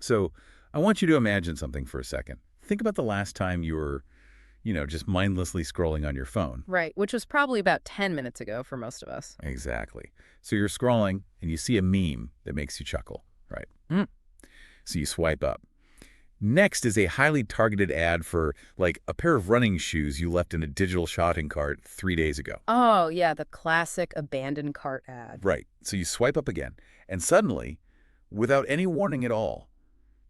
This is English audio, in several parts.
So I want you to imagine something for a second. Think about the last time you were, just mindlessly scrolling on your phone. Right, which was probably about 10 minutes ago for most of us. Exactly. So you're scrolling and you see a meme that makes you chuckle, right? Mm. So you swipe up. Next is a highly targeted ad for, like, a pair of running shoes you left in a digital shopping cart 3 days ago. Oh, yeah, the classic abandoned cart ad. Right. So you swipe up again, and suddenly, without any warning at all,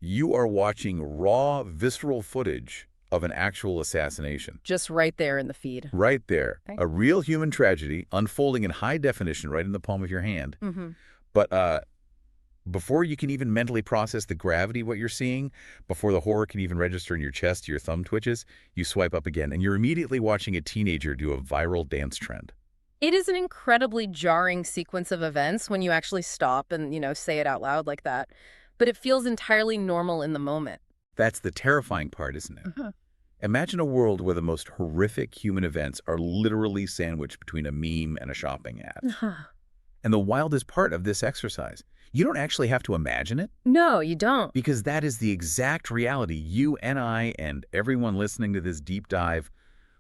you are watching raw, visceral footage of an actual assassination. Just right there in the feed. Right there. Okay. A real human tragedy unfolding in high definition right in the palm of your hand. Mm-hmm. But before you can even mentally process the gravity of what you're seeing, before the horror can even register in your chest, your thumb twitches, you swipe up again, and you're immediately watching a teenager do a viral dance trend. It is an incredibly jarring sequence of events when you actually stop and, say it out loud like that. But it feels entirely normal in the moment. That's the terrifying part, isn't it? Uh-huh. Imagine a world where the most horrific human events are literally sandwiched between a meme and a shopping ad. Uh-huh. And the wildest part of this exercise, you don't actually have to imagine it, No, you don't. because that is the exact reality you and I and everyone listening to this deep dive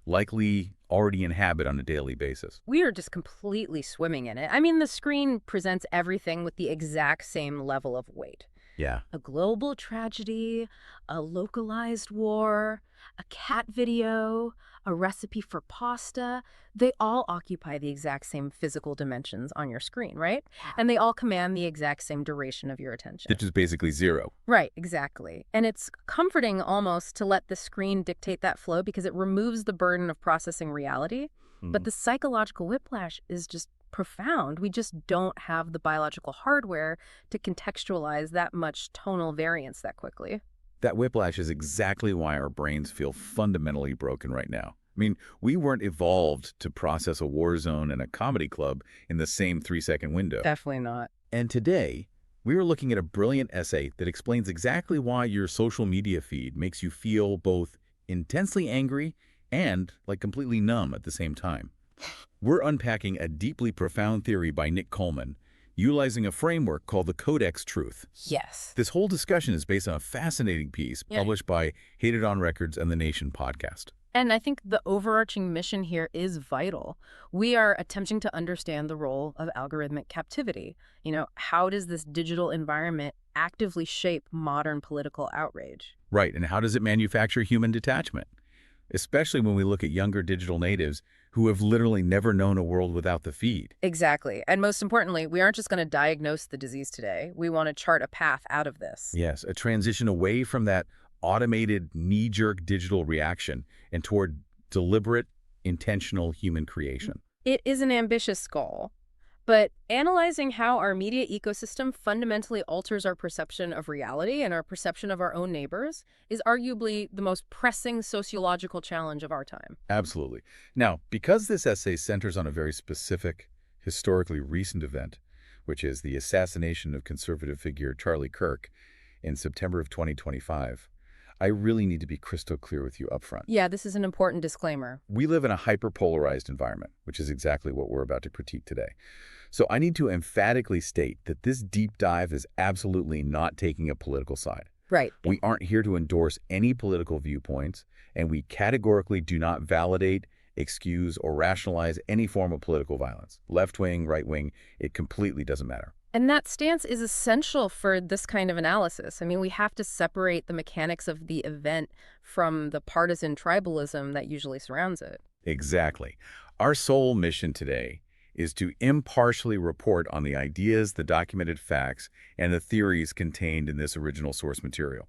likely already inhabit on a daily basis. We are just completely swimming in it. I mean, the screen presents everything with the exact same level of weight. Yeah. A global tragedy, a localized war, a cat video, a recipe for pasta. They all occupy the exact same physical dimensions on your screen, right? And they all command the exact same duration of your attention. Which is basically zero. Right, exactly. And it's comforting almost to let the screen dictate that flow because it removes the burden of processing reality. But the psychological whiplash is just profound. We just don't have the biological hardware to contextualize that much tonal variance that quickly. That whiplash is exactly why our brains feel fundamentally broken right now. I mean, we weren't evolved to process a war zone and a comedy club in the same 3-second window. Definitely not. And today, we are looking at a brilliant essay that explains exactly why your social media feed makes you feel both intensely angry and, like, completely numb at the same time. We're unpacking a deeply profound theory by Nick Coleman, utilizing a framework called the Codex Truth. Yes. This whole discussion is based on a fascinating piece published by Hated on Records and The Nation podcast. And I think the overarching mission here is vital. We are attempting to understand the role of algorithmic captivity. How does this digital environment actively shape modern political outrage? Right, and how does it manufacture human detachment? Especially when we look at younger digital natives who have literally never known a world without the feed. Exactly. And most importantly, we aren't just going to diagnose the disease today. We want to chart a path out of this. Yes, a transition away from that automated, knee-jerk digital reaction and toward deliberate, intentional human creation. It is an ambitious goal, but analyzing how our media ecosystem fundamentally alters our perception of reality and our perception of our own neighbors is arguably the most pressing sociological challenge of our time. Absolutely. Now, because this essay centers on a very specific, historically recent event, which is the assassination of conservative figure Charlie Kirk in September of 2025, I really need to be crystal clear with you up front. Yeah, this is an important disclaimer. We live in a hyper-polarized environment, which is exactly what we're about to critique today. So I need to emphatically state that this deep dive is absolutely not taking a political side. Right. We aren't here to endorse any political viewpoints, and we categorically do not validate, excuse, or rationalize any form of political violence. Left-wing, right-wing, it completely doesn't matter. And that stance is essential for this kind of analysis. I mean, we have to separate the mechanics of the event from the partisan tribalism that usually surrounds it. Exactly. Our sole mission today is to impartially report on the ideas, the documented facts, and the theories contained in this original source material.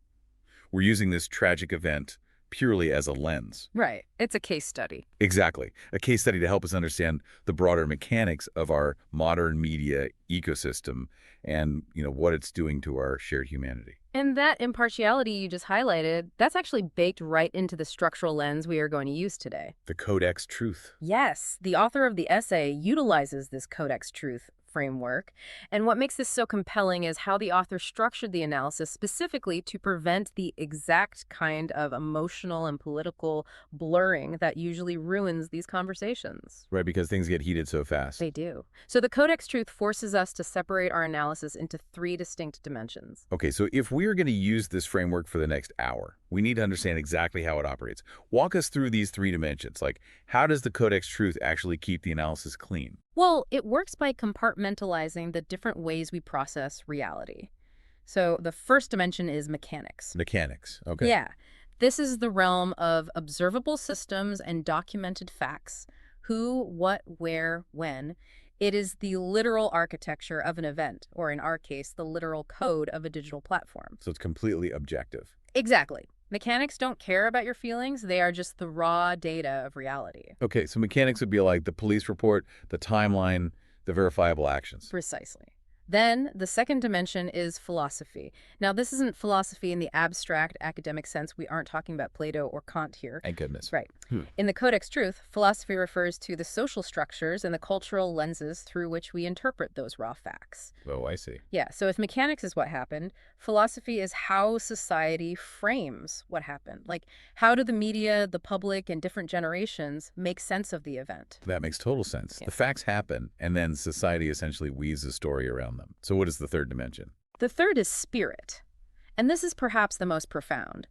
We're using this tragic event purely as a lens. Right. It's a case study. Exactly. A case study to help us understand the broader mechanics of our modern media ecosystem and, what it's doing to our shared humanity. And that impartiality you just highlighted, that's actually baked right into the structural lens we are going to use today. The Codex Truth. Yes, the author of the essay utilizes this Codex Truth framework. And what makes this so compelling is how the author structured the analysis specifically to prevent the exact kind of emotional and political blurring that usually ruins these conversations. Right, because things get heated so fast. They do. So the Codex Truth forces us to separate our analysis into three distinct dimensions. Okay, so if we are going to use this framework for the next hour, we need to understand exactly how it operates. Walk us through these three dimensions. Like, how does the Codex Truth actually keep the analysis clean? Well, it works by compartmentalizing the different ways we process reality. So the first dimension is mechanics. Mechanics. Okay. Yeah. This is the realm of observable systems and documented facts. Who, what, where, when. It is the literal architecture of an event, or in our case, the literal code of a digital platform. So it's completely objective. Exactly. Mechanics don't care about your feelings. They are just the raw data of reality. Okay, so mechanics would be like the police report, the timeline, the verifiable actions. Precisely. Then the second dimension is philosophy. Now, this isn't philosophy in the abstract academic sense. We aren't talking about Plato or Kant here. Thank goodness. Right. In the Codex Truth, philosophy refers to the social structures and the cultural lenses through which we interpret those raw facts. Oh, I see. Yeah, so if mechanics is what happened, philosophy is how society frames what happened. Like, how do the media, the public, and different generations make sense of the event? That makes total sense. Yeah. The facts happen, and then society essentially weaves a story around them. So what is the third dimension? The third is spirit. And this is perhaps the most profound.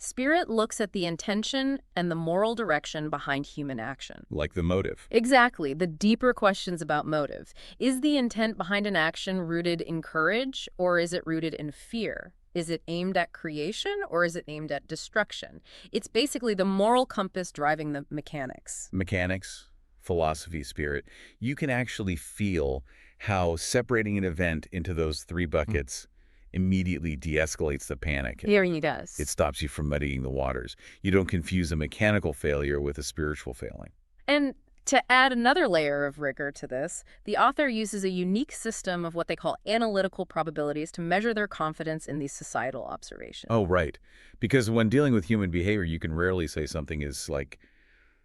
Spirit looks at the intention and the moral direction behind human action. Like the motive. Exactly, the deeper questions about motive. Is the intent behind an action rooted in courage, or is it rooted in fear? Is it aimed at creation, or is it aimed at destruction? It's basically the moral compass driving the mechanics. Mechanics, philosophy, spirit. You can actually feel how separating an event into those three buckets immediately de-escalates the panic. It really does. It stops you from muddying the waters. You don't confuse a mechanical failure with a spiritual failing. And to add another layer of rigor to this, the author uses a unique system of what they call analytical probabilities to measure their confidence in these societal observations. Oh, right. Because when dealing with human behavior, you can rarely say something is like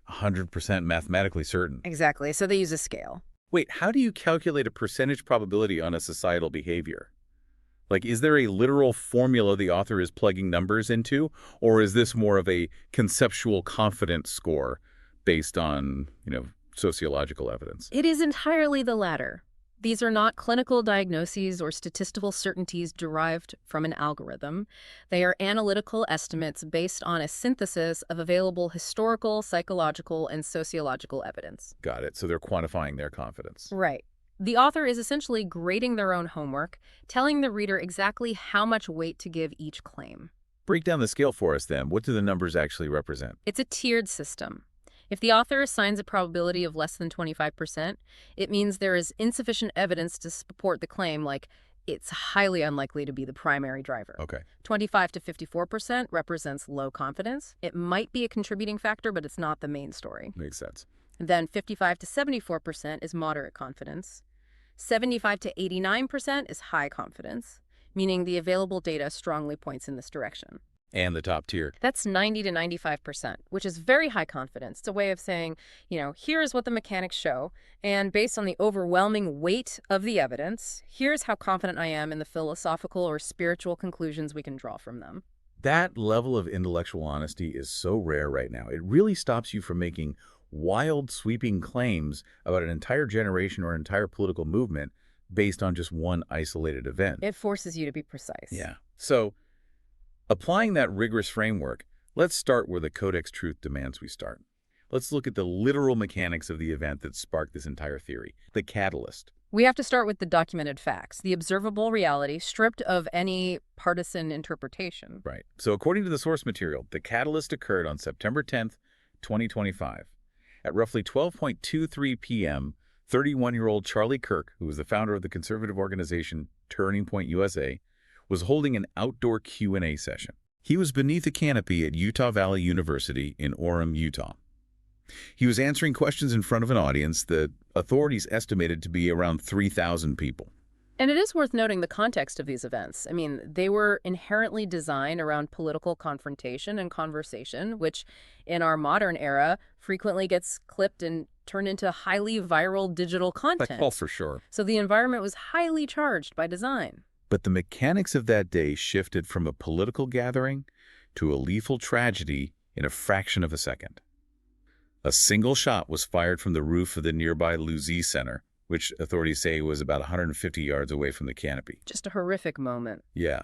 100% mathematically certain. Exactly. So they use a scale. Wait, how do you calculate a percentage probability on a societal behavior? Like, is there a literal formula the author is plugging numbers into, or is this more of a conceptual confidence score based on, sociological evidence? It is entirely the latter. These are not clinical diagnoses or statistical certainties derived from an algorithm. They are analytical estimates based on a synthesis of available historical, psychological, and sociological evidence. Got it. So they're quantifying their confidence. Right. The author is essentially grading their own homework, telling the reader exactly how much weight to give each claim. Break down the scale for us then. What do the numbers actually represent? It's a tiered system. If the author assigns a probability of less than 25%, it means there is insufficient evidence to support the claim, like it's highly unlikely to be the primary driver. Okay. 25 to 54% represents low confidence. It might be a contributing factor, but it's not the main story. Makes sense. Then 55 to 74% is moderate confidence. 75 to 89% is high confidence, meaning the available data strongly points in this direction. And the top tier? That's 90 to 95%, which is very high confidence. It's a way of saying, here's what the mechanics show, and based on the overwhelming weight of the evidence, here's how confident I am in the philosophical or spiritual conclusions we can draw from them. That level of intellectual honesty is so rare right now. It really stops you from making wild, sweeping claims about an entire generation or entire political movement based on just one isolated event. It forces you to be precise. Yeah. So, applying that rigorous framework, let's start where the Codex Truth demands we start. Let's look at the literal mechanics of the event that sparked this entire theory, the catalyst. We have to start with the documented facts, the observable reality stripped of any partisan interpretation. Right. So according to the source material, the catalyst occurred on September 10th, 2025. At roughly 12:23 p.m., 31-year-old Charlie Kirk, who was the founder of the conservative organization Turning Point USA, was holding an outdoor Q&A session. He was beneath a canopy at Utah Valley University in Orem, Utah. He was answering questions in front of an audience that authorities estimated to be around 3,000 people. And it is worth noting the context of these events. I mean, they were inherently designed around political confrontation and conversation, which in our modern era frequently gets clipped and turned into highly viral digital Oh, content. for sure. So the environment was highly charged by design. But the mechanics of that day shifted from a political gathering to a lethal tragedy in a fraction of a second. A single shot was fired from the roof of the nearby Luzi Center, which authorities say was about 150 yards away from the canopy. Just a horrific moment. Yeah.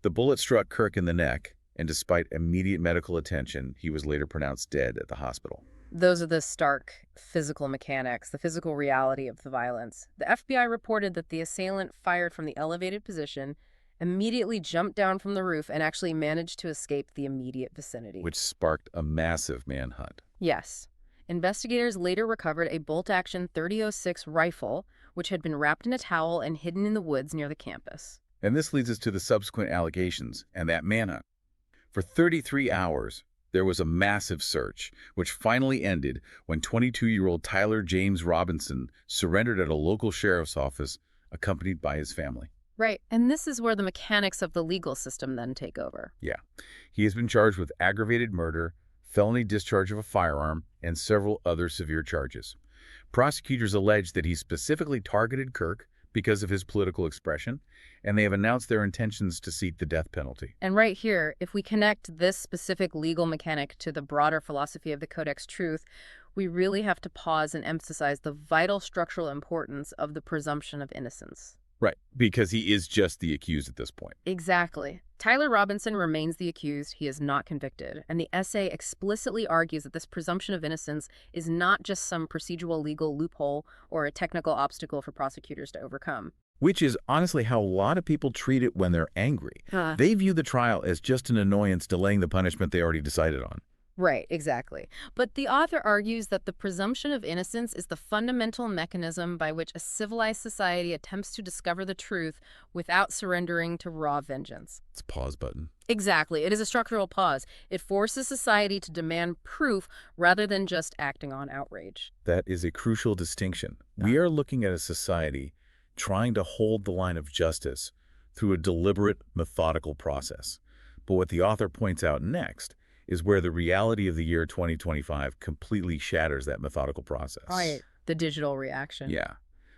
The bullet struck Kirk in the neck, and despite immediate medical attention, he was later pronounced dead at the hospital. Those are the stark physical mechanics, the physical reality of the violence. The FBI reported that the assailant fired from the elevated position, immediately jumped down from the roof, and actually managed to escape the immediate vicinity. Which sparked a massive manhunt. Yes. Investigators later recovered a bolt-action .30-06 rifle, which had been wrapped in a towel and hidden in the woods near the campus. And this leads us to the subsequent allegations and that manhunt. For 33 hours, there was a massive search, which finally ended when 22-year-old Tyler James Robinson surrendered at a local sheriff's office, accompanied by his family. Right, and this is where the mechanics of the legal system then take over. Yeah. He has been charged with aggravated murder, felony discharge of a firearm, and several other severe charges. Prosecutors allege that he specifically targeted Kirk because of his political expression, and they have announced their intentions to seek the death penalty. And right here, if we connect this specific legal mechanic to the broader philosophy of the Codex Truth, we really have to pause and emphasize the vital structural importance of the presumption of innocence. Right, because he is just the accused at this point. Exactly. Tyler Robinson remains the accused. He is not convicted. And the essay explicitly argues that this presumption of innocence is not just some procedural legal loophole or a technical obstacle for prosecutors to overcome. Which is honestly how a lot of people treat it when they're angry. They view the trial as just an annoyance delaying the punishment they already decided on. Right, exactly. But the author argues that the presumption of innocence is the fundamental mechanism by which a civilized society attempts to discover the truth without surrendering to raw vengeance. It's a pause button. Exactly. It is a structural pause. It forces society to demand proof rather than just acting on outrage. That is a crucial distinction. We are looking at a society trying to hold the line of justice through a deliberate, methodical process. But what the author points out next is where the reality of the year 2025 completely shatters that methodical process. Right. The digital reaction. Yeah.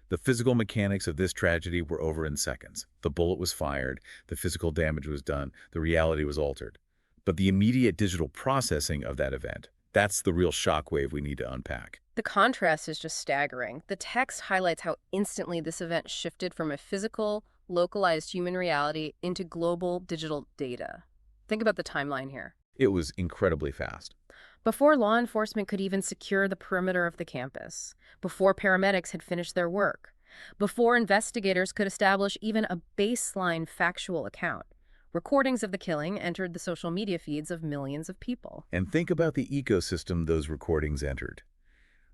The physical mechanics of this tragedy were over in seconds. The bullet was fired, the physical damage was done, the reality was altered. But the immediate digital processing of that event, that's the real shockwave we need to unpack. The contrast is just staggering. The text highlights how instantly this event shifted from a physical, localized human reality into global digital data. Think about the timeline here. It was incredibly fast. Before law enforcement could even secure the perimeter of the campus, before paramedics had finished their work, before investigators could establish even a baseline factual account, recordings of the killing entered the social media feeds of millions of people. And think about the ecosystem those recordings entered.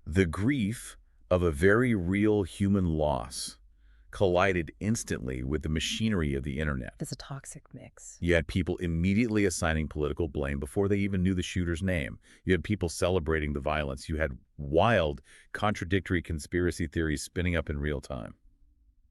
The grief of a very real human loss collided instantly with the machinery of the internet. It's a toxic mix. You had people immediately assigning political blame before they even knew the shooter's name. You had people celebrating the violence. You had wild, contradictory conspiracy theories spinning up in real time.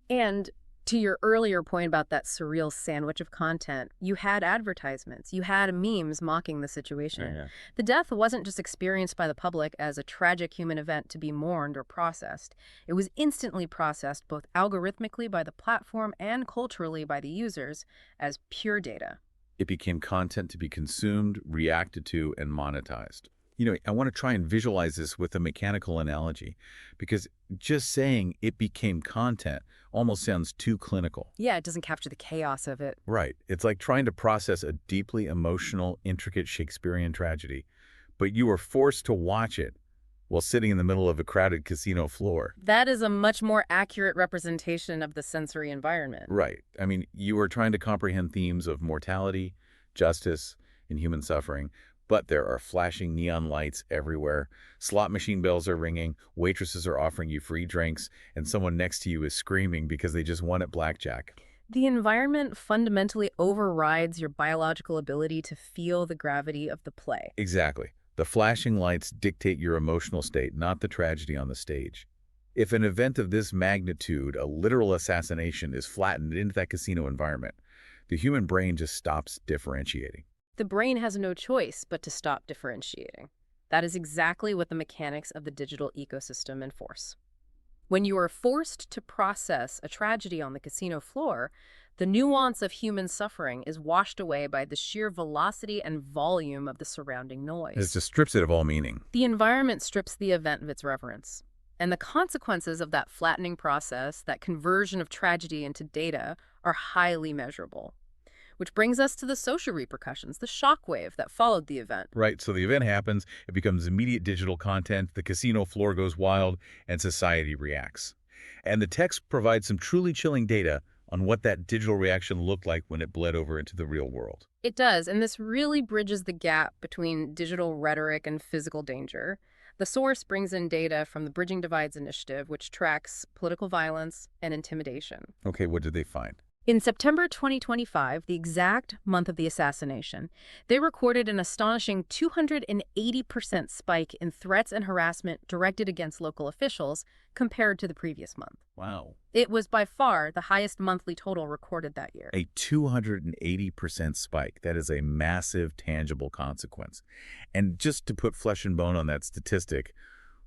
And to your earlier point about that surreal sandwich of content, you had advertisements, you had memes mocking the situation. Yeah. The death wasn't just experienced by the public as a tragic human event to be mourned or processed. It was instantly processed both algorithmically by the platform and culturally by the users as pure data. It became content to be consumed, reacted to, and monetized. You know, I want to try and visualize this with a mechanical analogy, because just saying it became content almost sounds too clinical. Yeah, it doesn't capture the chaos of it. Right. It's like trying to process a deeply emotional, intricate Shakespearean tragedy, but you were forced to watch it while sitting in the middle of a crowded casino floor. That is a much more accurate representation of the sensory environment. Right. I mean, you were trying to comprehend themes of mortality, justice, and human suffering, but there are flashing neon lights everywhere. Slot machine bells are ringing, waitresses are offering you free drinks, and someone next to you is screaming because they just won at blackjack. The environment fundamentally overrides your biological ability to feel the gravity of the play. Exactly. The flashing lights dictate your emotional state, not the tragedy on the stage. If an event of this magnitude, a literal assassination, is flattened into that casino environment, the human brain just stops differentiating. The brain has no choice but to stop differentiating. That is exactly what the mechanics of the digital ecosystem enforce. When you are forced to process a tragedy on the casino floor, the nuance of human suffering is washed away by the sheer velocity and volume of the surrounding It noise. just strips it of all meaning. The environment strips the event of its reverence. And the consequences of that flattening process, that conversion of tragedy into data, are highly measurable. Which brings us to the social repercussions, the shockwave that followed the event. Right, so the event happens, it becomes immediate digital content, the casino floor goes wild, and society reacts. And the text provides some truly chilling data on what that digital reaction looked like when it bled over into the real world. It does, and this really bridges the gap between digital rhetoric and physical danger. The source brings in data from the Bridging Divides initiative, which tracks political violence and intimidation. Okay, what did they find? In September 2025, the exact month of the assassination, they recorded an astonishing 280% spike in threats and harassment directed against local officials compared to the previous month. Wow. It was by far the highest monthly total recorded that year. A 280% spike. That is a massive, tangible consequence. And just to put flesh and bone on that statistic,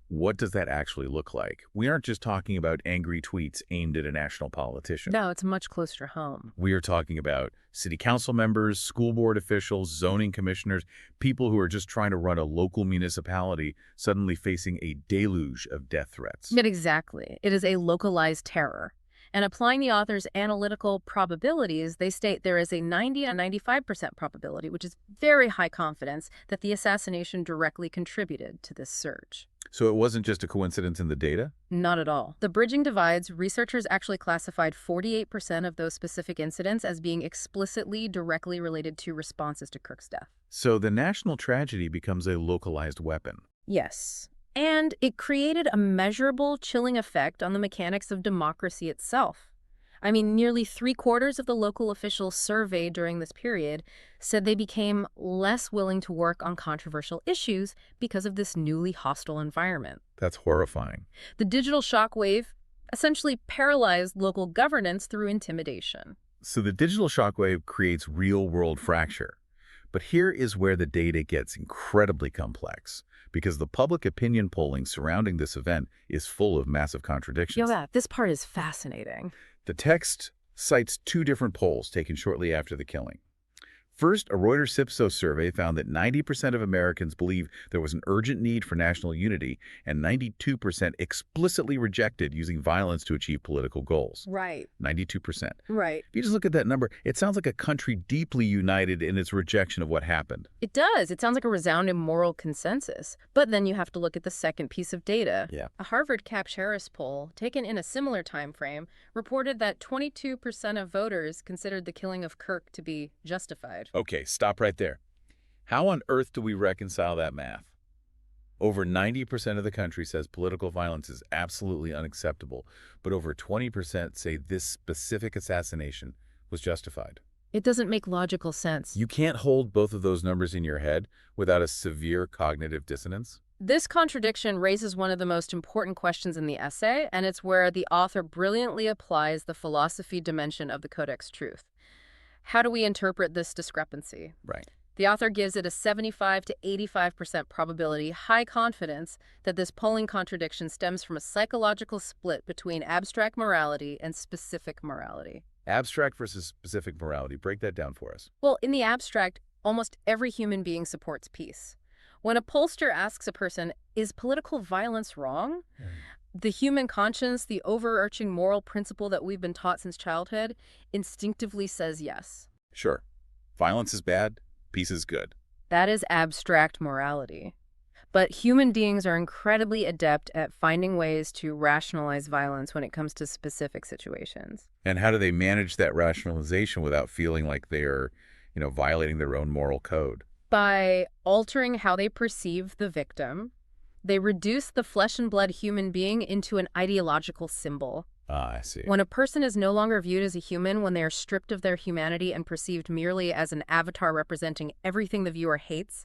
what does that actually look like? We aren't just talking about angry tweets aimed at a national politician. No, it's much closer to home. We are talking about city council members, school board officials, zoning commissioners, people who are just trying to run a local municipality suddenly facing a deluge of death threats. But exactly. It is a localized terror. And applying the author's analytical probabilities, they state there is a 90 and 95% probability, which is very high confidence, that the assassination directly contributed to this surge. So it wasn't just a coincidence in the data? Not at all. The Bridging Divides, researchers actually classified 48% of those specific incidents as being explicitly directly related to responses to Kirk's death. So the national tragedy becomes a localized weapon. Yes. And it created a measurable chilling effect on the mechanics of democracy itself. I mean, nearly 3/4 of the local officials surveyed during this period said they became less willing to work on controversial issues because of this newly hostile environment. That's horrifying. The digital shockwave essentially paralyzed local governance through intimidation. So the digital shockwave creates real-world fracture. But here is where the data gets incredibly complex, because the public opinion polling surrounding this event is full of massive contradictions. This part is fascinating. The text cites two different polls taken shortly after the killing. First, a Reuters Ipsos survey found that 90% of Americans believe there was an urgent need for national unity, and 92% explicitly rejected using violence to achieve political goals. Right. 92%. Right. If you just look at that number, it sounds like a country deeply united in its rejection of what happened. It does. It sounds like a resounding moral consensus. But then you have to look at the second piece of data. Yeah. A Harvard Captcharis poll, taken in a similar time frame, reported that 22% of voters considered the killing of Kirk to be justified. Okay, stop right there. How on earth do we reconcile that math? Over 90% of the country says political violence is absolutely unacceptable, but over 20% say this specific assassination was justified. It doesn't make logical sense. You can't hold both of those numbers in your head without a severe cognitive dissonance. This contradiction raises one of the most important questions in the essay, and it's where the author brilliantly applies the philosophy dimension of the Codex Truth. How do we interpret this discrepancy? Right. The author gives it a 75 to 85% probability, high confidence, that this polling contradiction stems from a psychological split between abstract morality and specific morality. Abstract versus specific morality. Break that down for us. Well, in the abstract, almost every human being supports peace. When a pollster asks a person, is political violence wrong? The human conscience, the overarching moral principle that we've been taught since childhood, instinctively says yes. Sure. Violence is bad, peace is good. That is abstract morality. But human beings are incredibly adept at finding ways to rationalize violence when it comes to specific situations. And how do they manage that rationalization without feeling like they're, violating their own moral code? By altering how they perceive the victim, they reduce the flesh and blood human being into an ideological symbol. Ah, I see. When a person is no longer viewed as a human, when they are stripped of their humanity and perceived merely as an avatar representing everything the viewer hates,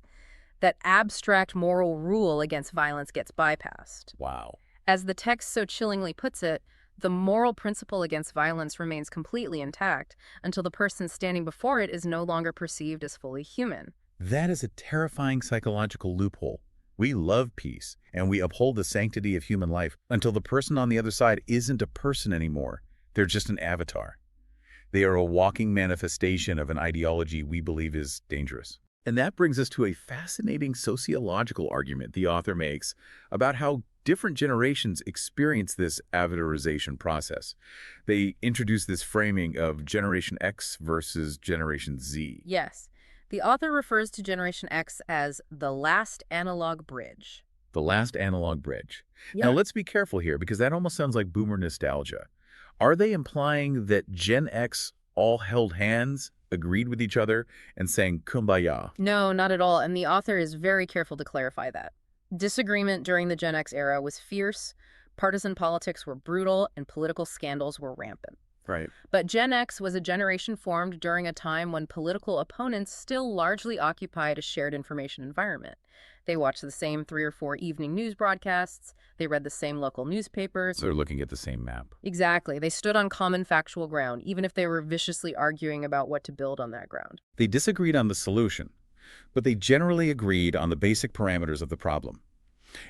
that abstract moral rule against violence gets bypassed. Wow. As the text so chillingly puts it, the moral principle against violence remains completely intact until the person standing before it is no longer perceived as fully human. That is a terrifying psychological loophole. We love peace, and we uphold the sanctity of human life until the person on the other side isn't a person anymore. They're just an avatar. They are a walking manifestation of an ideology we believe is dangerous. And that brings us to a fascinating sociological argument the author makes about how different generations experience this avatarization process. They introduce this framing of Generation X versus Generation Z. Yes, the author refers to Generation X as the last analog bridge. The last analog bridge. Now, Yeah. let's be careful here because that almost sounds like boomer nostalgia. Are they implying that Gen X all held hands, agreed with each other, and sang kumbaya? No, not at all, and the author is very careful to clarify that. Disagreement during the Gen X era was fierce, partisan politics were brutal, and political scandals were rampant. Right. But Gen X was a generation formed during a time when political opponents still largely occupied a shared information environment. They watched the same 3 or 4 evening news broadcasts, they read the same local newspapers. So they're looking at the same map. Exactly. They stood on common factual ground, even if they were viciously arguing about what to build on that ground. They disagreed on the solution, but they generally agreed on the basic parameters of the problem.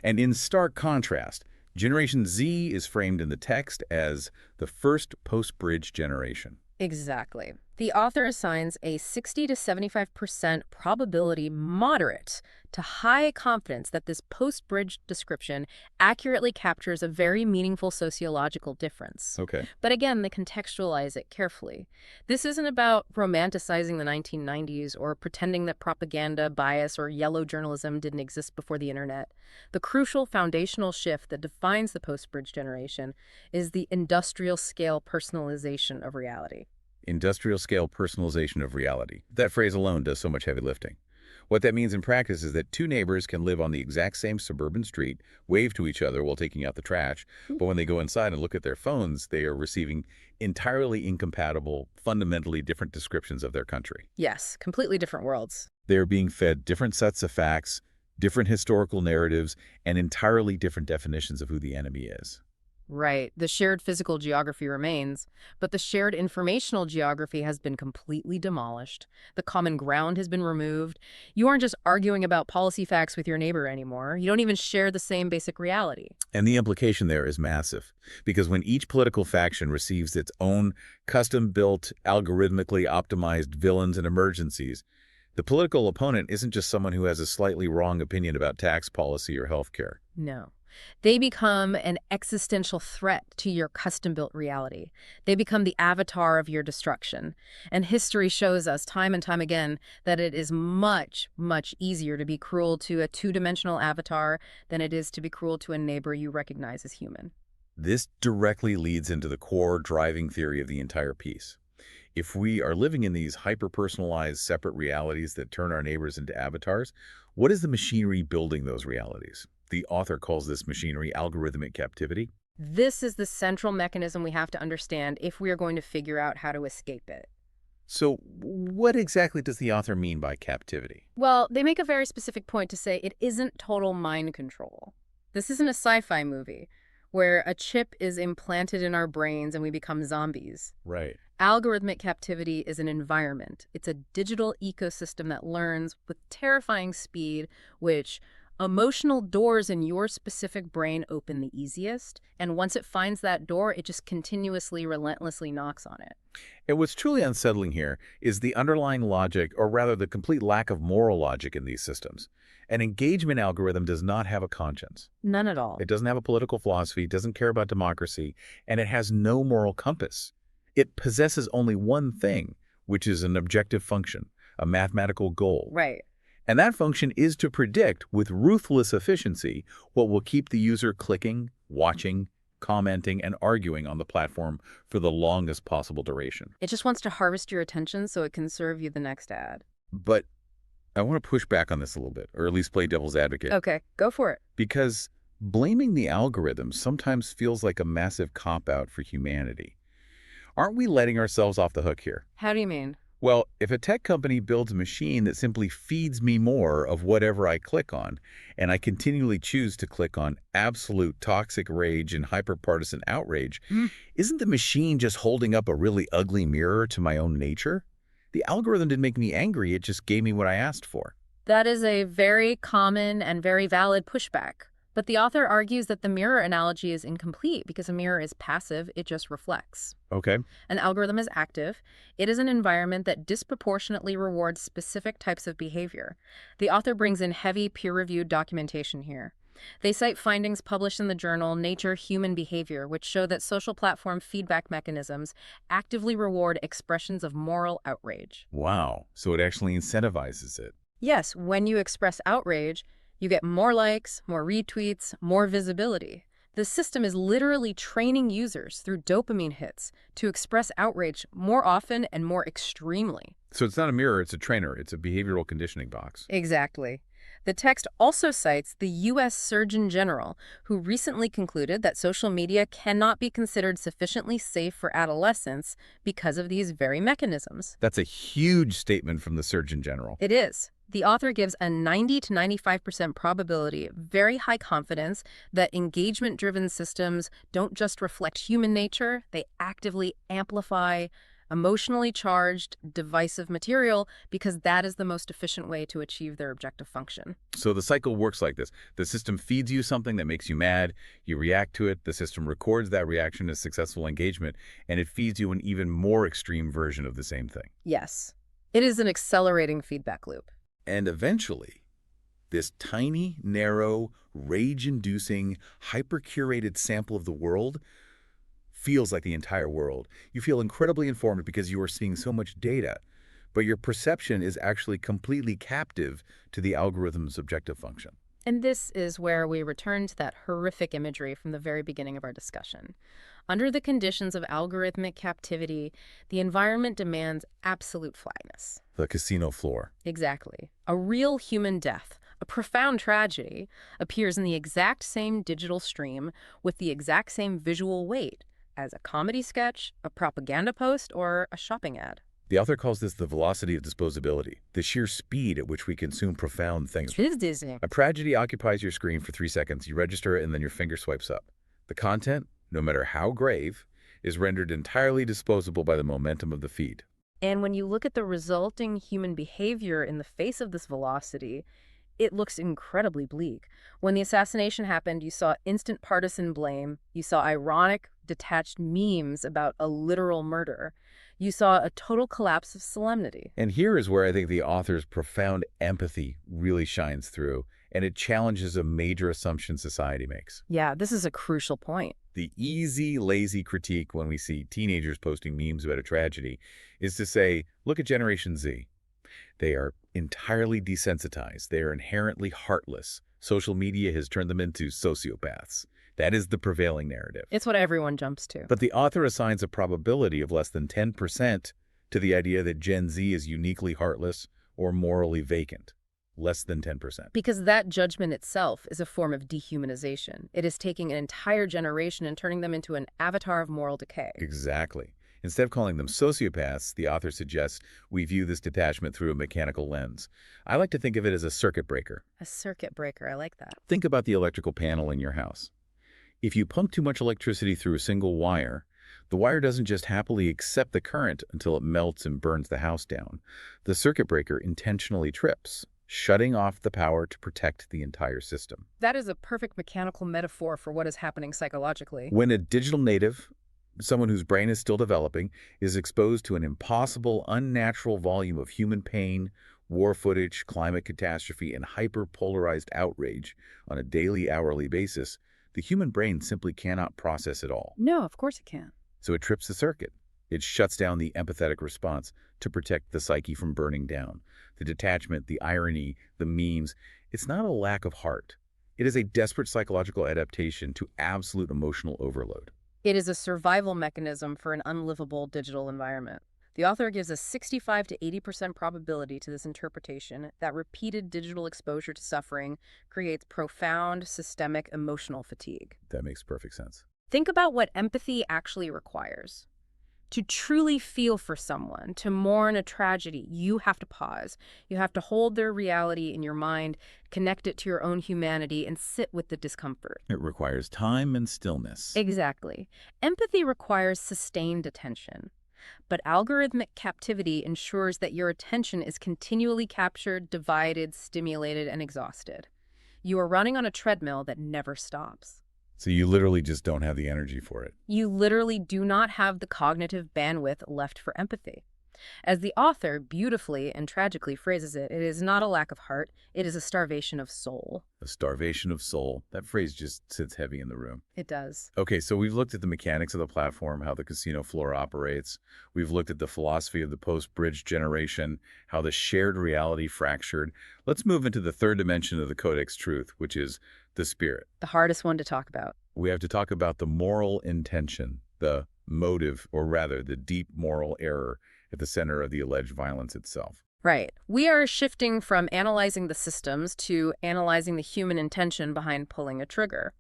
And in stark contrast, Generation Z is framed in the text as the first post-bridge generation. Exactly. The author assigns a 60 to 75% probability moderate to high confidence that this post-bridge description accurately captures a very meaningful sociological difference. Okay. But again, they contextualize it carefully. This isn't about romanticizing the 1990s or pretending that propaganda, bias, or yellow journalism didn't exist before the internet. The crucial foundational shift that defines the post-bridge generation is the industrial-scale personalization of reality. Industrial-scale personalization of reality. That phrase alone does so much heavy lifting. What that means in practice is that two neighbors can live on the exact same suburban street, wave to each other while taking out the trash, but when they go inside and look at their phones, they are receiving entirely incompatible, fundamentally different descriptions of their country. Yes, completely different worlds. They are being fed different sets of facts, different historical narratives, and entirely different definitions of who the enemy is. Right. The shared physical geography remains, but the shared informational geography has been completely demolished. The common ground has been removed. You aren't just arguing about policy facts with your neighbor anymore. You don't even share the same basic reality. And the implication there is massive, because when each political faction receives its own custom-built, algorithmically optimized villains and emergencies, the political opponent isn't just someone who has a slightly wrong opinion about tax policy or healthcare. No. They become an existential threat to your custom-built reality. They become the avatar of your destruction. And history shows us time and time again that it is much, much easier to be cruel to a two-dimensional avatar than it is to be cruel to a neighbor you recognize as human. This directly leads into the core driving theory of the entire piece. If we are living in these hyper-personalized separate realities that turn our neighbors into avatars, what is the machinery building those realities? The author calls this machinery algorithmic captivity. This is the central mechanism we have to understand if we are going to figure out how to escape it. So what exactly does the author mean by captivity? Well, they make a very specific point to say it isn't total mind control. This isn't a sci-fi movie where a chip is implanted in our brains and we become zombies. Right. Algorithmic captivity is an environment. It's a digital ecosystem that learns with terrifying speed, which emotional doors in your specific brain open the easiest, and once it finds that door, it just continuously, relentlessly knocks on it. And what's truly unsettling here is the underlying logic, or rather the complete lack of moral logic in these systems. An engagement algorithm does not have a conscience. None at all. It doesn't have a political philosophy, doesn't care about democracy, and it has no moral compass. It possesses only one thing, which is an objective function, a mathematical goal. Right. And that function is to predict with ruthless efficiency what will keep the user clicking, watching, commenting, and arguing on the platform for the longest possible duration. It just wants to harvest your attention so it can serve you the next ad. But I want to push back on this a little bit, or at least play devil's advocate. Okay, go for it. Because blaming the algorithm sometimes feels like a massive cop-out for humanity. Aren't we letting ourselves off the hook here? How do you mean? Well, if a tech company builds a machine that simply feeds me more of whatever I click on, and I continually choose to click on absolute toxic rage and hyperpartisan outrage, Mm. isn't the machine just holding up a really ugly mirror to my own nature? The algorithm didn't make me angry, it just gave me what I asked for. That is a very common and very valid pushback. But the author argues that the mirror analogy is incomplete because a mirror is passive, it just reflects. Okay. An algorithm is active. It is an environment that disproportionately rewards specific types of behavior. The author brings in heavy peer-reviewed documentation here. They cite findings published in the journal Nature Human Behavior, which show that social platform feedback mechanisms actively reward expressions of moral outrage. Wow. So it actually incentivizes it. Yes, when you express outrage, you get more likes, more retweets, more visibility. The system is literally training users through dopamine hits to express outrage more often and more extremely. So it's not a mirror, it's a trainer. It's a behavioral conditioning box. Exactly. The text also cites the U.S. Surgeon General, who recently concluded that social media cannot be considered sufficiently safe for adolescents because of these very mechanisms. That's a huge statement from the Surgeon General. It is. The author gives a 90 to 95% probability, very high confidence, that engagement-driven systems don't just reflect human nature, they actively amplify emotionally charged, divisive material because that is the most efficient way to achieve their objective function. So the cycle works like this. The system feeds you something that makes you mad, you react to it, the system records that reaction as successful engagement, and it feeds you an even more extreme version of the same thing. Yes, it is an accelerating feedback loop. And eventually, this tiny, narrow, rage-inducing, hyper-curated sample of the world feels like the entire world. You feel incredibly informed because you are seeing so much data, but your perception is actually completely captive to the algorithm's objective function. And this is where we return to that horrific imagery from the very beginning of our discussion. Under the conditions of algorithmic captivity, the environment demands absolute flatness. The casino floor. Exactly. A real human death, a profound tragedy, appears in the exact same digital stream with the exact same visual weight as a comedy sketch, a propaganda post, or a shopping ad. The author calls this the velocity of disposability, the sheer speed at which we consume profound things. Disney. A tragedy occupies your screen for 3 seconds, you register it, and then your finger swipes up. The content, no matter how grave, is rendered entirely disposable by the momentum of the feed. And when you look at the resulting human behavior in the face of this velocity, it looks incredibly bleak. When the assassination happened, you saw instant partisan blame. You saw ironic, detached memes about a literal murder. You saw a total collapse of solemnity. And here is where I think the author's profound empathy really shines through, and it challenges a major assumption society makes. Yeah, this is a crucial point. The easy, lazy critique when we see teenagers posting memes about a tragedy is to say, look at Generation Z. They are entirely desensitized. They are inherently heartless. Social media has turned them into sociopaths. That is the prevailing narrative. It's what everyone jumps to. But the author assigns a probability of less than 10% to the idea that Gen Z is uniquely heartless or morally vacant. Less than 10%. Because that judgment itself is a form of dehumanization. It is taking an entire generation and turning them into an avatar of moral decay. Exactly. Instead of calling them sociopaths, the author suggests we view this detachment through a mechanical lens. I like to think of it as a circuit breaker. A circuit breaker, I like that. Think about the electrical panel in your house. If you pump too much electricity through a single wire, the wire doesn't just happily accept the current until it melts and burns the house down. The circuit breaker intentionally trips, shutting off the power to protect the entire system. That is a perfect mechanical metaphor for what is happening psychologically. When a digital native, someone whose brain is still developing, is exposed to an impossible, unnatural volume of human pain, war footage, climate catastrophe, and hyper-polarized outrage on a daily, hourly basis, the human brain simply cannot process it all. No, of course it can. So it trips the circuit. It shuts down the empathetic response to protect the psyche from burning down. The detachment, the irony, the memes, it's not a lack of heart. It is a desperate psychological adaptation to absolute emotional overload. It is a survival mechanism for an unlivable digital environment. The author gives a 65 to 80% probability to this interpretation that repeated digital exposure to suffering creates profound systemic emotional fatigue. That makes perfect sense. Think about what empathy actually requires. To truly feel for someone, to mourn a tragedy, you have to pause. You have to hold their reality in your mind, connect it to your own humanity, and sit with the discomfort. It requires time and stillness. Exactly. Empathy requires sustained attention. But algorithmic captivity ensures that your attention is continually captured, divided, stimulated, and exhausted. You are running on a treadmill that never stops. So you literally just don't have the energy for it. You literally do not have the cognitive bandwidth left for empathy. As the author beautifully and tragically phrases it, it is not a lack of heart, it is a starvation of soul. A starvation of soul. That phrase just sits heavy in the room. It does. Okay, so we've looked at the mechanics of the platform, how the casino floor operates. We've looked at the philosophy of the post-bridge generation, how the shared reality fractured. Let's move into the third dimension of the Codex truth, which is the spirit. The hardest one to talk about. We have to talk about the moral intention, the motive, or rather, the deep moral error at the center of the alleged violence itself. Right. We are shifting from analyzing the systems to analyzing the human intention behind pulling a trigger.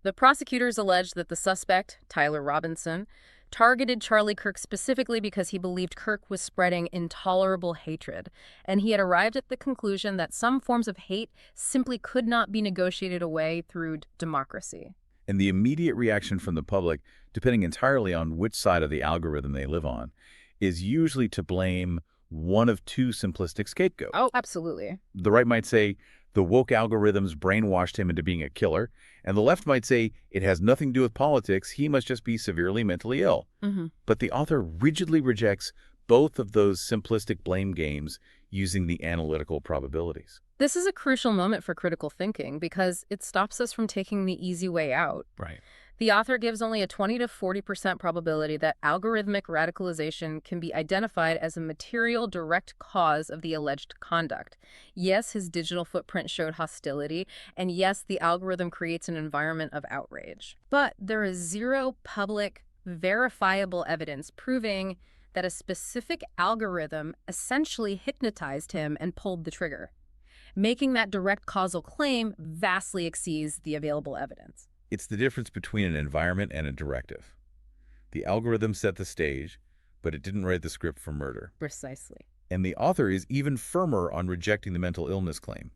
The prosecutors alleged that the suspect, Tyler Robinson, targeted Charlie Kirk specifically because he believed Kirk was spreading intolerable hatred, and he had arrived at the conclusion that some forms of hate simply could not be negotiated away through democracy. And the immediate reaction from the public, depending entirely on which side of the algorithm they live on, is usually to blame one of two simplistic scapegoats. Oh, absolutely. The right might say the woke algorithms brainwashed him into being a killer, and the left might say it has nothing to do with politics, he must just be severely mentally ill. But the author rigidly rejects both of those simplistic blame games using the analytical probabilities. This is a crucial moment for critical thinking because it stops us from taking the easy way out. Right. The author gives only a 20 to 40% probability that algorithmic radicalization can be identified as a material direct cause of the alleged conduct. Yes, his digital footprint showed hostility, and yes, the algorithm creates an environment of outrage. But there is zero public, verifiable evidence proving that a specific algorithm essentially hypnotized him and pulled the trigger. Making that direct causal claim vastly exceeds the available evidence. It's the difference between an environment and a directive. The algorithm set the stage, but it didn't write the script for murder. Precisely. And the author is even firmer on rejecting the mental illness claim.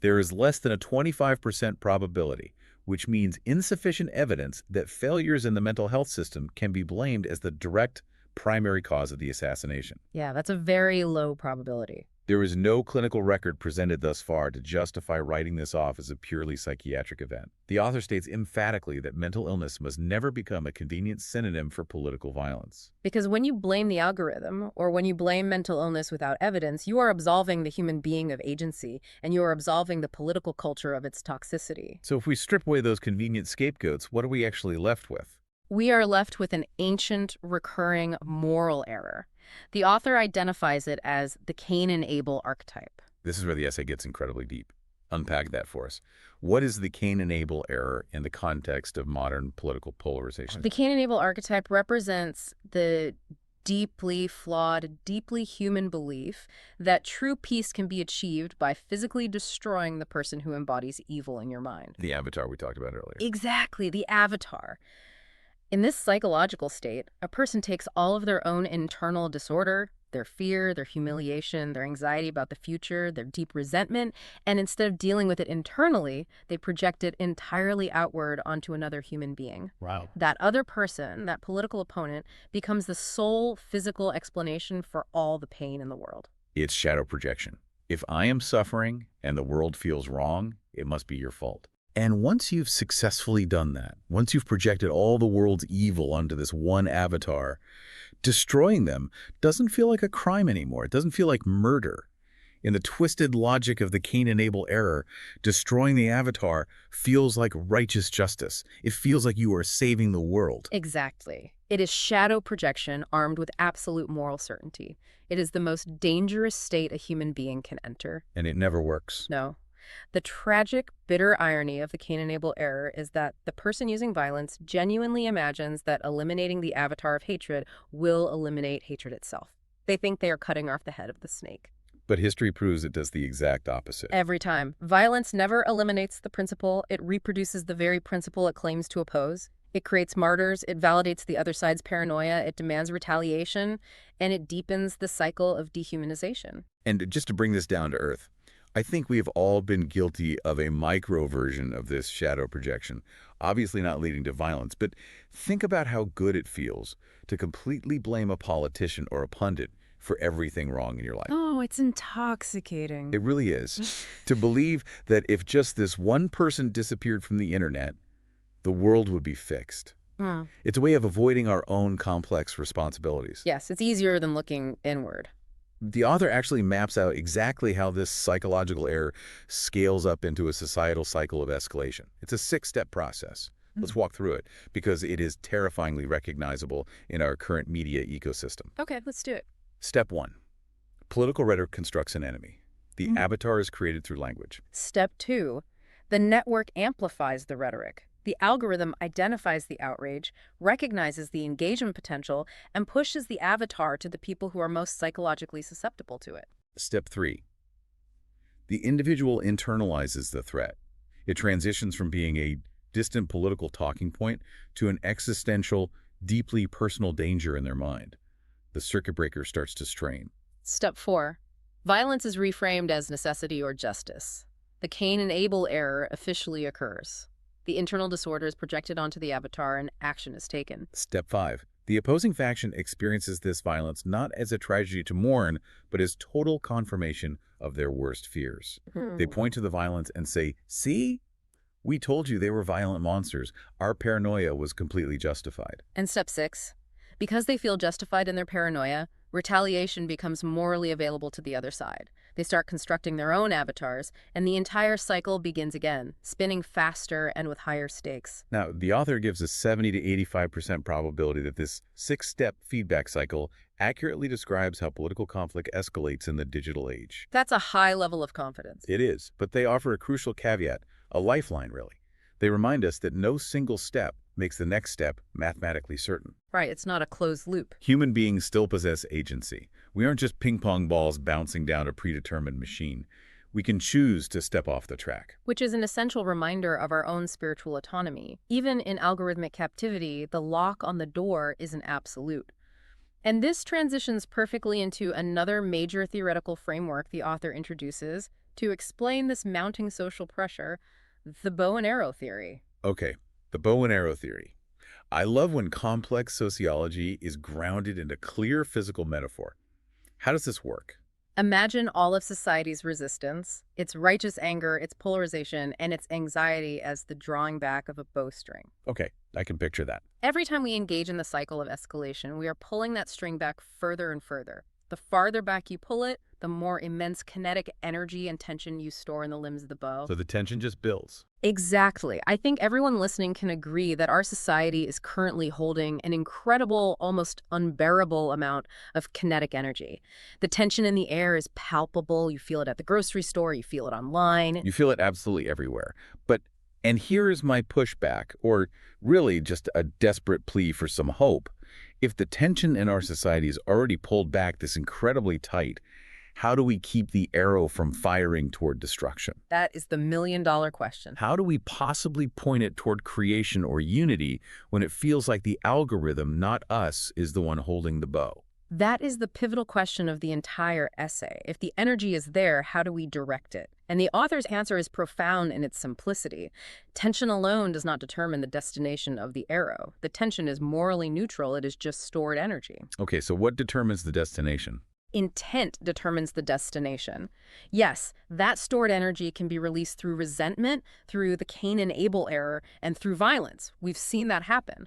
There is less than a 25% probability, which means insufficient evidence that failures in the mental health system can be blamed as the direct primary cause of the assassination. Yeah, that's a very low probability. There is no clinical record presented thus far to justify writing this off as a purely psychiatric event. The author states emphatically that mental illness must never become a convenient synonym for political violence. Because when you blame the algorithm, or when you blame mental illness without evidence, you are absolving the human being of agency, and you are absolving the political culture of its toxicity. So if we strip away those convenient scapegoats, what are we actually left with? We are left with an ancient, recurring moral error. The author identifies it as the Cain and Abel archetype. This is where the essay gets incredibly deep. Unpack that for us. What is the Cain and Abel error in the context of modern political polarization? The Cain and Abel archetype represents the deeply flawed, deeply human belief that true peace can be achieved by physically destroying the person who embodies evil in your mind. The avatar we talked about earlier. Exactly, the avatar. In this psychological state, a person takes all of their own internal disorder, their fear, their humiliation, their anxiety about the future, their deep resentment, and instead of dealing with it internally, they project it entirely outward onto another human being. Wow. That other person, that political opponent, becomes the sole physical explanation for all the pain in the world. It's shadow projection. If I am suffering and the world feels wrong, it must be your fault. And once you've successfully done that, once you've projected all the world's evil onto this one avatar, destroying them doesn't feel like a crime anymore. It doesn't feel like murder. In the twisted logic of the Cain and Abel error, destroying the avatar feels like righteous justice. It feels like you are saving the world. Exactly. It is shadow projection armed with absolute moral certainty. It is the most dangerous state a human being can enter. And it never works. No. The tragic, bitter irony of the Cain and Abel error is that the person using violence genuinely imagines that eliminating the avatar of hatred will eliminate hatred itself. They think they are cutting off the head of the snake. But history proves it does the exact opposite. Every time. Violence never eliminates the principle. It reproduces the very principle it claims to oppose. It creates martyrs, it validates the other side's paranoia, it demands retaliation, and it deepens the cycle of dehumanization. And just to bring this down to earth, I think we have all been guilty of a micro version of this shadow projection, obviously not leading to violence, but think about how good it feels to completely blame a politician or a pundit for everything wrong in your life. Oh, it's intoxicating. It really is. To believe that if just this one person disappeared from the internet, the world would be fixed. Hmm. It's a way of avoiding our own complex responsibilities. Yes, it's easier than looking inward. The author actually maps out exactly how this psychological error scales up into a societal cycle of escalation. It's a 6-step process. Let's walk through it because it is terrifyingly recognizable in our current media ecosystem. Okay, let's do it. Step 1. Political rhetoric constructs an enemy. The avatar is created through language. Step 2. The network amplifies the rhetoric. The algorithm identifies the outrage, recognizes the engagement potential, and pushes the avatar to the people who are most psychologically susceptible to it. Step 3. The individual internalizes the threat. It transitions from being a distant political talking point to an existential, deeply personal danger in their mind. The circuit breaker starts to strain. Step 4. Violence is reframed as necessity or justice. The Cain and Abel error officially occurs. The internal disorder is projected onto the avatar and action is taken. Step 5. The opposing faction experiences this violence not as a tragedy to mourn, but as total confirmation of their worst fears. They point to the violence and say, "See? We told you they were violent monsters. Our paranoia was completely justified." And step 6. Because they feel justified in their paranoia, retaliation becomes morally available to the other side. They start constructing their own avatars, and the entire cycle begins again, spinning faster and with higher stakes. Now, the author gives a 70 to 85% probability that this 6-step feedback cycle accurately describes how political conflict escalates in the digital age. That's a high level of confidence. It is, but they offer a crucial caveat, a lifeline, really. They remind us that no single step makes the next step mathematically certain. Right, it's not a closed loop. Human beings still possess agency. We aren't just ping-pong balls bouncing down a predetermined machine. We can choose to step off the track. Which is an essential reminder of our own spiritual autonomy. Even in algorithmic captivity, the lock on the door isn't absolute. And this transitions perfectly into another major theoretical framework the author introduces to explain this mounting social pressure, the bow and arrow theory. Okay, the bow and arrow theory. I love when complex sociology is grounded in a clear physical metaphor. How does this work? Imagine all of society's resistance, its righteous anger, its polarization, and its anxiety as the drawing back of a bowstring. Okay, I can picture that. Every time we engage in the cycle of escalation, we are pulling that string back further and further. The farther back you pull it, the more immense kinetic energy and tension you store in the limbs of the bow. So the tension just builds. Exactly. I think everyone listening can agree that our society is currently holding an incredible, almost unbearable amount of kinetic energy. The tension in the air is palpable. You feel it at the grocery store. You feel it online. You feel it absolutely everywhere. And here is my pushback, or really just a desperate plea for some hope. If the tension in our society is already pulled back this incredibly tight, how do we keep the arrow from firing toward destruction? That is the million-dollar question. How do we possibly point it toward creation or unity when it feels like the algorithm, not us, is the one holding the bow? That is the pivotal question of the entire essay. If the energy is there, how do we direct it? And the author's answer is profound in its simplicity. Tension alone does not determine the destination of the arrow. The tension is morally neutral. It is just stored energy. Okay, so what determines the destination? Intent determines the destination. Yes, that stored energy can be released through resentment, through the Cain and Abel error, and through violence. We've seen that happen.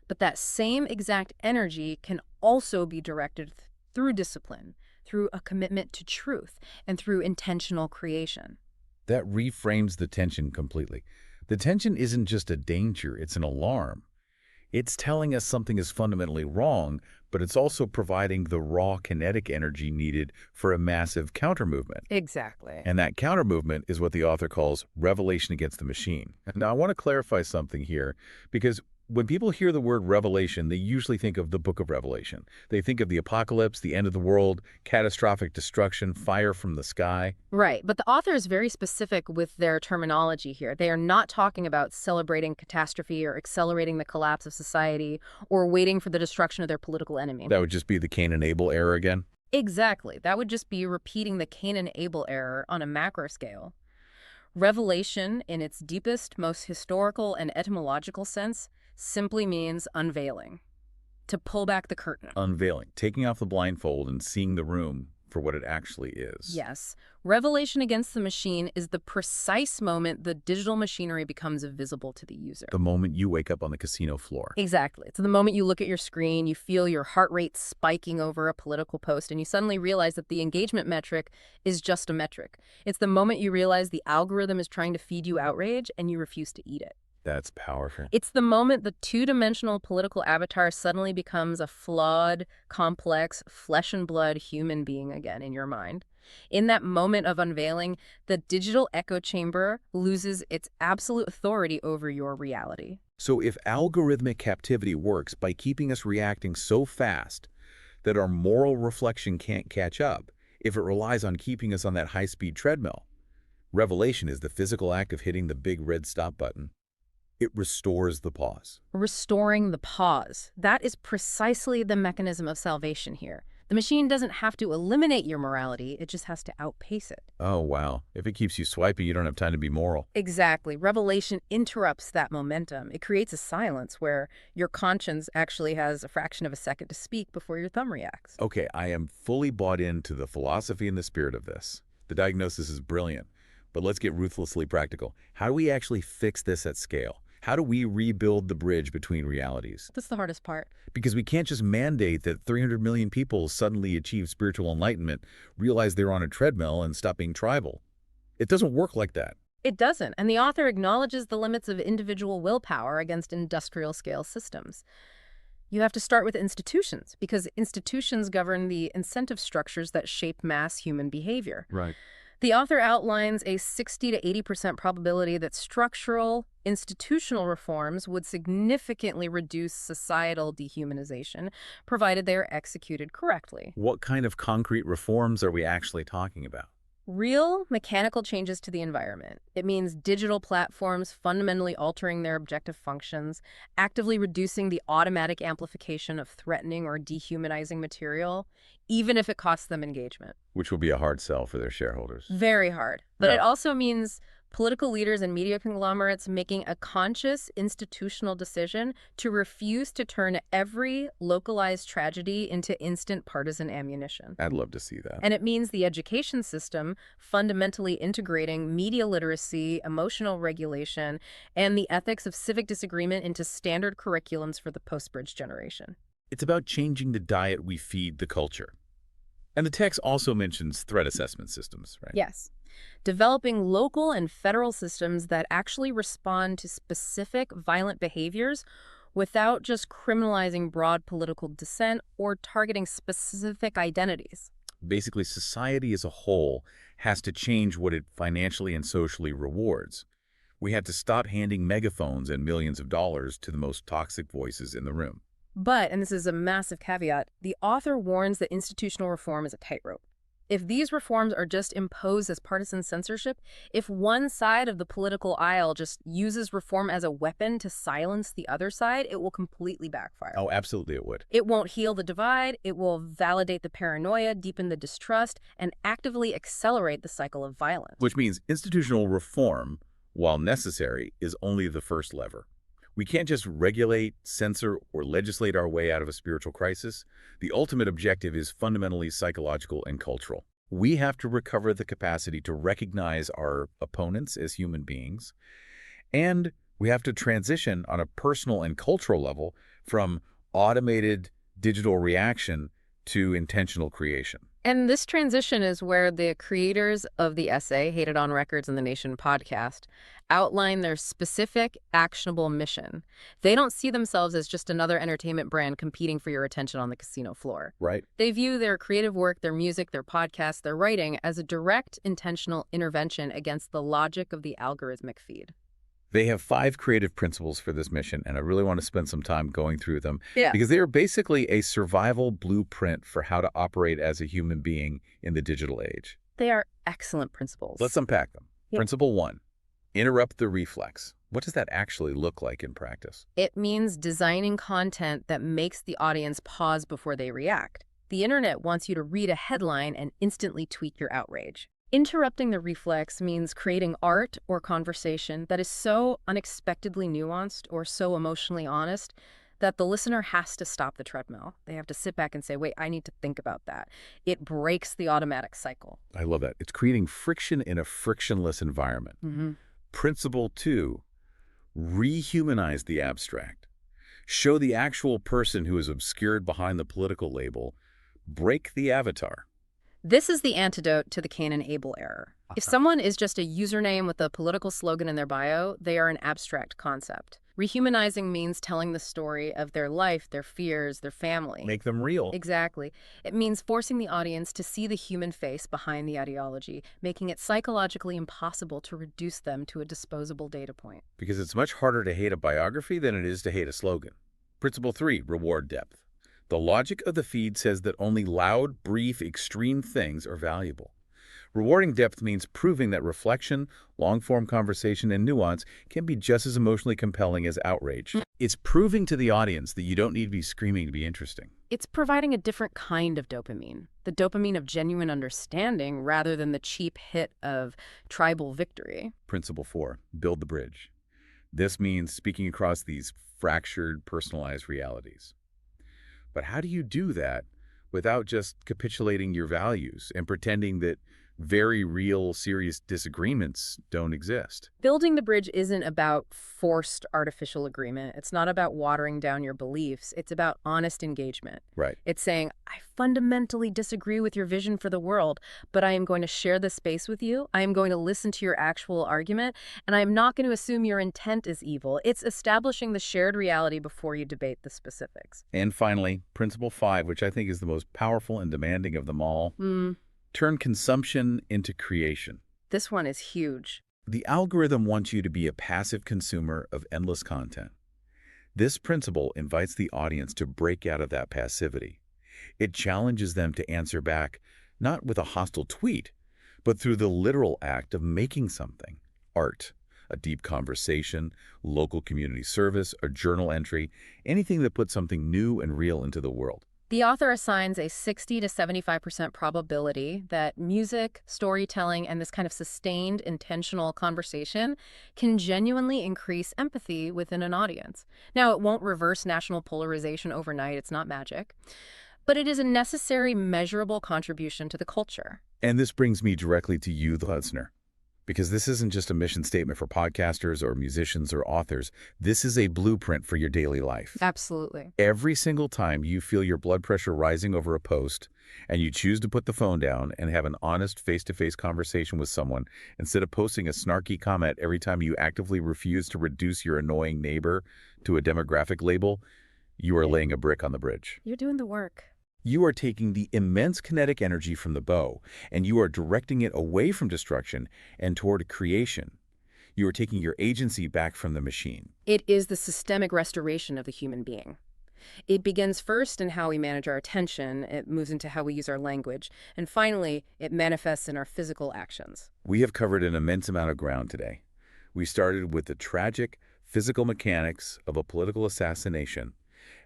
But that same exact energy can also be directed through discipline, through a commitment to truth, and through intentional creation. That reframes the tension completely. The tension isn't just a danger, it's an alarm. It's telling us something is fundamentally wrong, but it's also providing the raw kinetic energy needed for a massive counter-movement. Exactly. And that counter-movement is what the author calls revelation against the machine. Now, I want to clarify something here, because When people hear the word revelation, they usually think of the Book of Revelation. They think of the apocalypse, the end of the world, catastrophic destruction, fire from the sky. Right, but the author is very specific with their terminology here. They are not talking about celebrating catastrophe or accelerating the collapse of society or waiting for the destruction of their political enemy. That would just be the Cain and Abel error again. Exactly. That would just be repeating the Cain and Abel error on a macro scale. Revelation, in its deepest, most historical and etymological sense, simply means unveiling, to pull back the curtain. Unveiling, taking off the blindfold and seeing the room for what it actually is. Yes. Revelation against the machine is the precise moment the digital machinery becomes visible to the user. The moment you wake up on the casino floor. Exactly. It's the moment you look at your screen, you feel your heart rate spiking over a political post, and you suddenly realize that the engagement metric is just a metric. It's the moment you realize the algorithm is trying to feed you outrage and you refuse to eat it. That's powerful. It's the moment the two-dimensional political avatar suddenly becomes a flawed, complex, flesh and blood human being again in your mind. In that moment of unveiling, the digital echo chamber loses its absolute authority over your reality. So if algorithmic captivity works by keeping us reacting so fast that our moral reflection can't catch up, if it relies on keeping us on that high-speed treadmill, revelation is the physical act of hitting the big red stop button. It restores the pause. Restoring the pause. That is precisely the mechanism of salvation here. The machine doesn't have to eliminate your morality, it just has to outpace it. Oh, wow. If it keeps you swiping, you don't have time to be moral. Exactly. Revelation interrupts that momentum. It creates a silence where your conscience actually has a fraction of a second to speak before your thumb reacts. Okay, I am fully bought into the philosophy and the spirit of this. The diagnosis is brilliant, but let's get ruthlessly practical. How do we actually fix this at scale? How do we rebuild the bridge between realities? That's the hardest part. Because we can't just mandate that 300 million people suddenly achieve spiritual enlightenment, realize they're on a treadmill, and stop being tribal. It doesn't work like that. It doesn't, and the author acknowledges the limits of individual willpower against industrial-scale systems. You have to start with institutions, because institutions govern the incentive structures that shape mass human behavior. Right. The author outlines a 60 to 80% probability that structural, institutional reforms would significantly reduce societal dehumanization, provided they are executed correctly. What kind of concrete reforms are we actually talking about? Real mechanical changes to the environment. It means digital platforms fundamentally altering their objective functions, actively reducing the automatic amplification of threatening or dehumanizing material, even if it costs them engagement. Which will be a hard sell for their shareholders. Very hard. But Yeah. it also means political leaders and media conglomerates making a conscious institutional decision to refuse to turn every localized tragedy into instant partisan ammunition. I'd love to see that. And it means the education system fundamentally integrating media literacy, emotional regulation, and the ethics of civic disagreement into standard curriculums for the post-bridge generation. It's about changing the diet we feed the culture. And the text also mentions threat assessment systems, right? Yes. Developing local and federal systems that actually respond to specific violent behaviors without just criminalizing broad political dissent or targeting specific identities. Basically, society as a whole has to change what it financially and socially rewards. We have to stop handing megaphones and millions of dollars to the most toxic voices in the room. But, and this is a massive caveat, the author warns that institutional reform is a tightrope. If these reforms are just imposed as partisan censorship, if one side of the political aisle just uses reform as a weapon to silence the other side, it will completely backfire. Oh, absolutely it would. It won't heal the divide, it will validate the paranoia, deepen the distrust, and actively accelerate the cycle of violence. Which means institutional reform, while necessary, is only the first lever. We can't just regulate, censor, or legislate our way out of a spiritual crisis. The ultimate objective is fundamentally psychological and cultural. We have to recover the capacity to recognize our opponents as human beings, and we have to transition on a personal and cultural level from automated digital reaction to intentional creation. And this transition is where the creators of the essay, Hated on Records and the Nation podcast, outline their specific, actionable mission. They don't see themselves as just another entertainment brand competing for your attention on the casino floor. Right. They view their creative work, their music, their podcast, their writing as a direct, intentional intervention against the logic of the algorithmic feed. They have 5 creative principles for this mission, and I really want to spend some time going through them Yeah. because they are basically a survival blueprint for how to operate as a human being in the digital age. They are excellent principles. Let's unpack them. Yeah. Principle 1, interrupt the reflex. What does that actually look like in practice? It means designing content that makes the audience pause before they react. The internet wants you to read a headline and instantly tweet your outrage. Interrupting the reflex means creating art or conversation that is so unexpectedly nuanced or so emotionally honest that the listener has to stop the treadmill. They have to sit back and say, wait, I need to think about that. It breaks the automatic cycle. I love that. It's creating friction in a frictionless environment. Principle 2, rehumanize the abstract. Show the actual person who is obscured behind the political label. Break the avatar. This is the antidote to the Cain and Abel error. If someone is just a username with a political slogan in their bio, they are an abstract concept. Rehumanizing means telling the story of their life, their fears, their family. Make them real. Exactly. It means forcing the audience to see the human face behind the ideology, making it psychologically impossible to reduce them to a disposable data point. Because it's much harder to hate a biography than it is to hate a slogan. Principle 3, reward depth. The logic of the feed says that only loud, brief, extreme things are valuable. Rewarding depth means proving that reflection, long-form conversation, and nuance can be just as emotionally compelling as outrage. It's proving to the audience that you don't need to be screaming to be interesting. It's providing a different kind of dopamine, the dopamine of genuine understanding rather than the cheap hit of tribal victory. Principle 4, build the bridge. This means speaking across these fractured, personalized realities. But how do you do that without just capitulating your values and pretending that very real, serious disagreements don't exist? Building the bridge isn't about forced artificial agreement. It's not about watering down your beliefs. It's about honest engagement. Right. It's saying, I fundamentally disagree with your vision for the world, but I am going to share this space with you. I am going to listen to your actual argument, and I am not going to assume your intent is evil. It's establishing the shared reality before you debate the specifics. And finally, principle 5, which I think is the most powerful and demanding of them all, turn consumption into creation. This one is huge. The algorithm wants you to be a passive consumer of endless content. This principle invites the audience to break out of that passivity. It challenges them to answer back, not with a hostile tweet, but through the literal act of making something. Art, a deep conversation, local community service, a journal entry, anything that puts something new and real into the world. The author assigns a 60 to 75% probability that music, storytelling, and this kind of sustained, intentional conversation can genuinely increase empathy within an audience. Now, it won't reverse national polarization overnight. It's not magic. But it is a necessary, measurable contribution to the culture. And this brings me directly to you, the listener. Because this isn't just a mission statement for podcasters or musicians or authors. This is a blueprint for your daily life. Absolutely. Every single time you feel your blood pressure rising over a post and you choose to put the phone down and have an honest face-to-face conversation with someone instead of posting a snarky comment every time you actively refuse to reduce your annoying neighbor to a demographic label, you are laying a brick on the bridge. You're doing the work. You are taking the immense kinetic energy from the bow, and you are directing it away from destruction and toward creation. You are taking your agency back from the machine. It is the systemic restoration of the human being. It begins first in how we manage our attention, it moves into how we use our language, and finally, it manifests in our physical actions. We have covered an immense amount of ground today. We started with the tragic physical mechanics of a political assassination,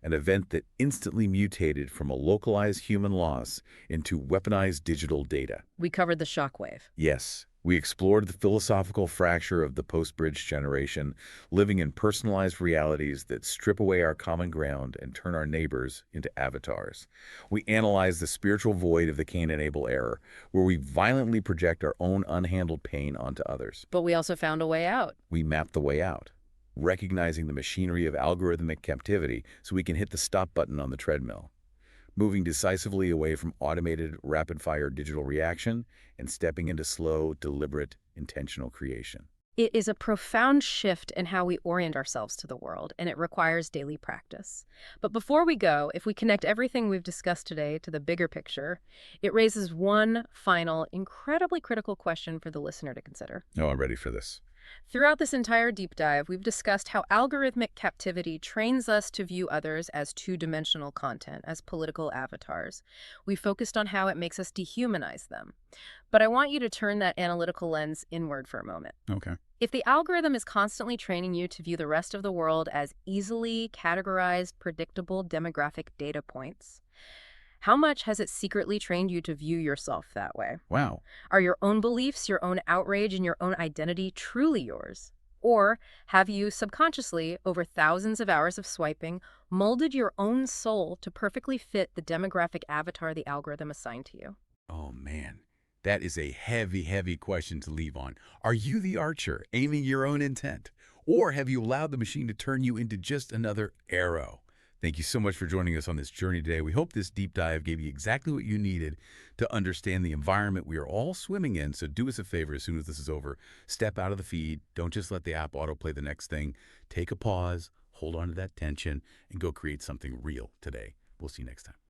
an event that instantly mutated from a localized human loss into weaponized digital data. We covered the shockwave. Yes, we explored the philosophical fracture of the post-bridge generation, living in personalized realities that strip away our common ground and turn our neighbors into avatars. We analyzed the spiritual void of the Cain and Abel error, where we violently project our own unhandled pain onto others. But we also found a way out. We mapped the way out, recognizing the machinery of algorithmic captivity so we can hit the stop button on the treadmill, moving decisively away from automated, rapid-fire digital reaction and stepping into slow, deliberate, intentional creation. It is a profound shift in how we orient ourselves to the world, and it requires daily practice. But before we go, if we connect everything we've discussed today to the bigger picture, it raises one final, incredibly critical question for the listener to consider. Oh, I'm ready for this. Throughout this entire deep dive, we've discussed how algorithmic captivity trains us to view others as two-dimensional content, as political avatars. We focused on how it makes us dehumanize them. But I want you to turn that analytical lens inward for a moment. Okay. If the algorithm is constantly training you to view the rest of the world as easily categorized, predictable demographic data points, how much has it secretly trained you to view yourself that way? Wow. Are your own beliefs, your own outrage, and your own identity truly yours? Or have you subconsciously, over thousands of hours of swiping, molded your own soul to perfectly fit the demographic avatar the algorithm assigned to you? Oh, man. That is a heavy, heavy question to leave on. Are you the archer, aiming your own intent? Or have you allowed the machine to turn you into just another arrow? Thank you so much for joining us on this journey today. We hope this deep dive gave you exactly what you needed to understand the environment we are all swimming in. So do us a favor as soon as this is over. Step out of the feed. Don't just let the app autoplay the next thing. Take a pause, hold on to that tension, and go create something real today. We'll see you next time.